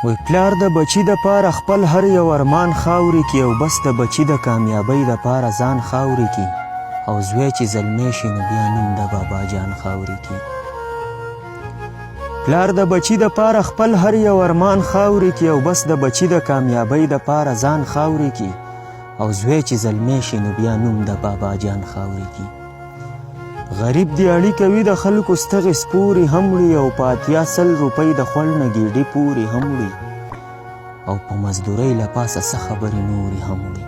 وی پلار د بچی د پاره خپل هر یو ارمان خاوري کی او بس د بچی د کامیابی د پاره ځان خاوري کی او زوی چې زلمی شي نو بیا نوم د بابا جان خاوري کی پلار د بچی د پاره خپل هر یو ارمان خاوري کی او بس د بچی د کامیابی د پاره ځان خاوري کی او زوی چې زلمی شي نو بیا نوم د بابا جان خاوري کی غریب دی اړی کوي د خلکو ستغې سپوري هم وړي او په 80 روپۍ د خوړ نه ګیډې پورې هم وړي او په مزدورۍ له پاسه څه خبرې نورې هم وړي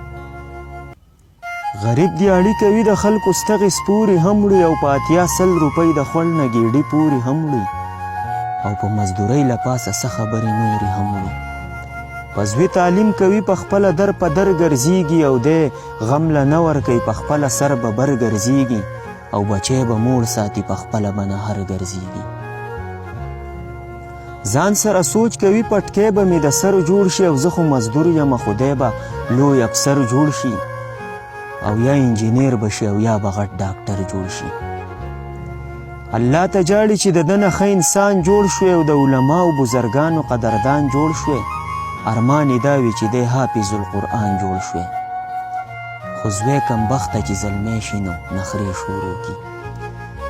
غریب دی اړی کوي د خلکو ستغې سپوري هم وړي او په 80 روپۍ د خوړ نه ګیډې پورې هم وړي او په مزدورۍ له پاسه څه خبرې نورې هم وړي په زوی تعلیم کوي په خپله در په در ګرځېږي او دی غم له نه ورکوي په خپله سر به بر ګرځېږي او بچی به موړ ساتي په خپله به نهر ګرځېږي ځان سره سوچ کوي پټکی به مې د سر جوړ شي او زه خو مزدور یم خدای به لوی افسر جوړ شي او یا انجینیر به شي او یا به غټ ډاکټر جوړ شي الله ته جاړي چې د ده نه ښه انسان جوړ شوی او د علماو بزرګانو قدردان جوړ شوی ارمان یې دا وي چې دی حافظ القرآن جوړ شوی خو زوی کم بخته چې زلمی شي نو نخرې شروع کی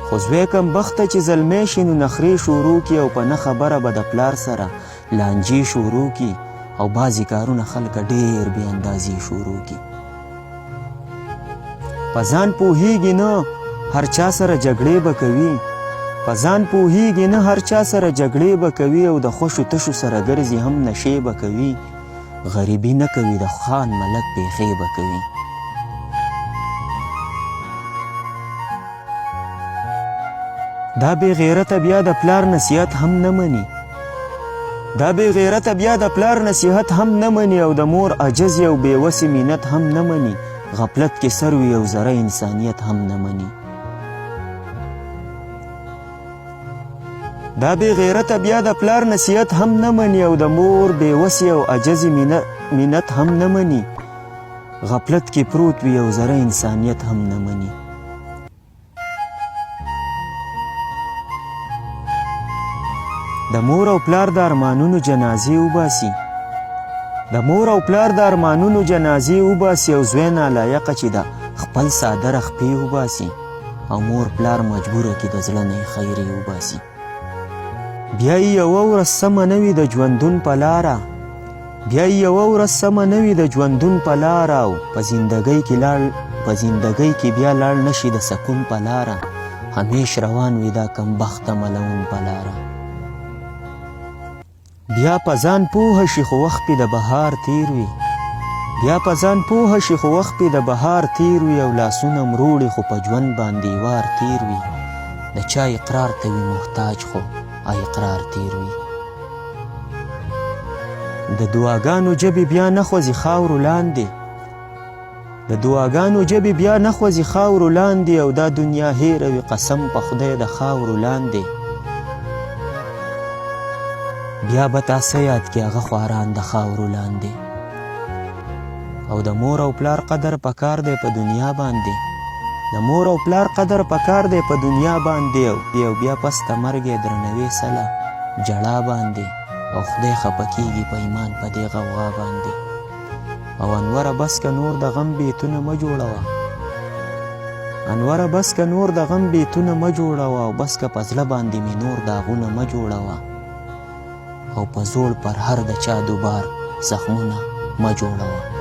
خو زوی کم بخته چې زلمی شي نو نخرې شروع کی او په نه خبره به د پلار سره لانجې شروع کی او بعضې کارونه خلک ډېر بې اندازې شروع کی په ځان پوهیږي نه هر چا سره جګړې به کوي په ځان پوهیږي نه هر چا سره جګړې به کوي او د خوشو تشو سره ګرځي هم نشې به کوي غریبي نه کوي د خان ملک پیښې به کوي دا بې غیرته بیا د پلار نصیحت هم نه مني دا بې غیرته بیا د پلار نصیحت هم نه مني او د مور عجز او بېوسې مینت هم نه مني غفلت کې سر وي او ذره انسانیت هم نه مني دا بې غیرته بیا د پلار نصیحت هم نه مني او د مور بېوسې او عجزې مینت هم نه مني غفلت کې پروت وي او ذره انسانیت هم نه مني د مور او پلار د ارمانونو جنازې وباسي د مور او پلار د ارمانونو جنازې وباسي او زوی نالایقه چې د خپل صادره خپې وباسي او مور پلار مجبوره کې د زړه نه خیرې وباسي بیا یې یوه ورځ سمه نه وي د ژوندون په لاره بیا یې یوه ورځ سمه نه وي د ژوندون په لاره او په زندګۍ کې بیا لاړ نه شي د سکون په لاره همیش روان وي دا کمبخته ملعون په لاره بیا په ځان پوهه شي خو وخت پې د بهار تیر وي بیا په ځان پوهه شي خو وخت پې د بهار تیر وي او لاسونه مروړي خو په ژوند باندې وار تیر وي د چا اقرار ته وي محتاج خو اقرار تیر وي د دعاګانو ژبې بیا نه خوځي خاورو لاندې د دعاګانو ژبې بیا نه خوځي خاورو لاندې او دا دنیا هیره وي قسم په خدای د خاورو لاندې بیا به تا څه یاد کې هغه خواران د خاورو لاندې او د مور او پلار قدر پکار دی په دنیا باندې د مور او پلار قدر پکار دی په دنیا باندې او بیا پس ته مرګ یې درنوي سله جړا باندې او خدای خفه کېږي په ایمان په دې غوغا باندې او انوره بس که نور د غم بیتونه مه جوړوه انوره بس که نور د غم بیتونه مه جوړوه او بس که په زړه باندې مې نور داغونه مه جوړوه او په زوړ پر هر د چا دوبار زخمونه مه جوړوه